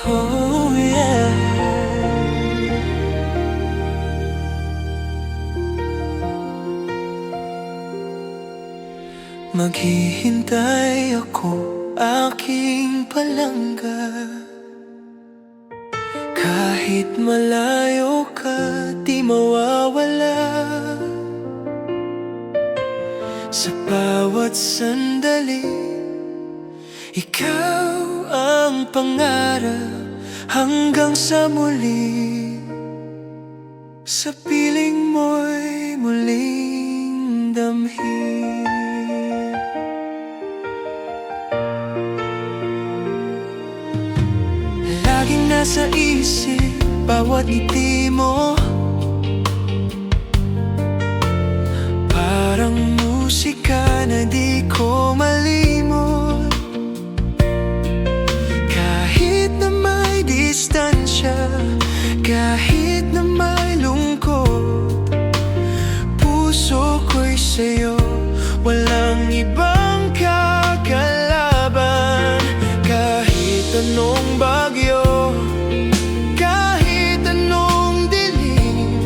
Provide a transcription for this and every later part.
Oh yeah. Maghihintay ako, aking palangga. Kahit malayo ka, di mawawala. Sa bawat sandali, ikaw ang pangarap hanggang sa muli. Sa piling mo'y muling damhin. Laging nasa isip bawat ngiti mo, parang musika na di ko malimot. Kahit na may distansya, kahit na may lungkot, puso ko'y sa'yo, walang ibang kakalaban. Kahit anong bagyo, kahit anong dilim,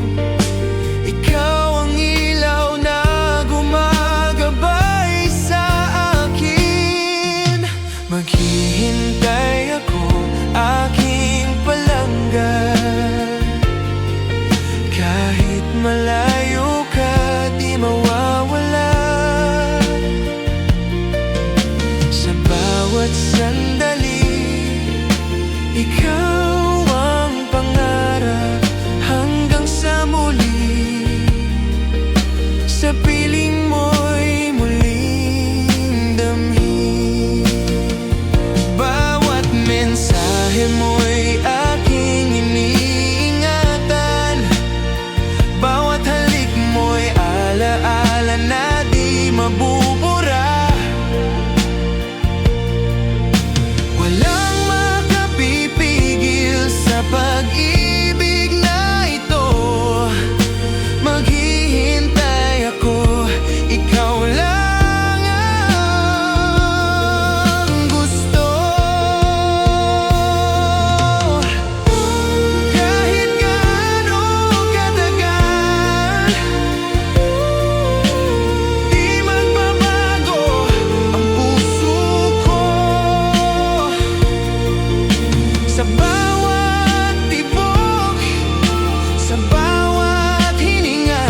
ikaw ang ilaw na gumagabay sa akin. Maghihintay ako, aking palangga. Kahit malayo ka, di mawawala. Sa bawat sandali, ikaw ang pangarap hanggang sa muli. Sa piling mo'y muling damhin. Bawat mensahe mo'y aking iniingatan. Bawat halik mo'y alaala na di mabubura. Walang makapipigil sa pag-ibig na ito. Maghihintay ako, ikaw lang ang gusto. Kahit gaano katagal, di magbabago ang puso ko. Sa bawat tibok, sa bawat hininga,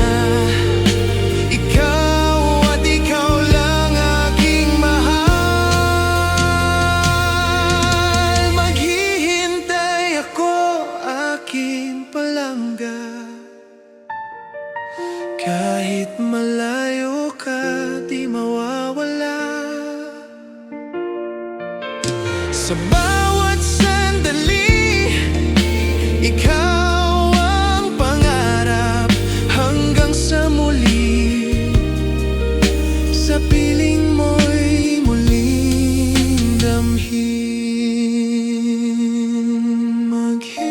ikaw at ikaw lang aking mahal. Maghihintay ako, aking palangga. Kahit malayo ka, di mawawala. Sa bawat sandali, ikaw ang pangarap hanggang sa muli. Sa piling mo'y muling damhin. Maghihintay,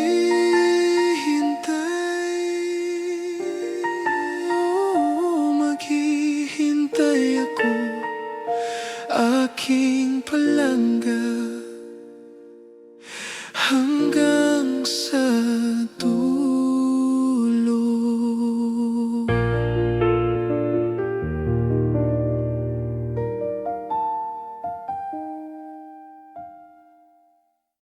maghihintay ako, aking palangga.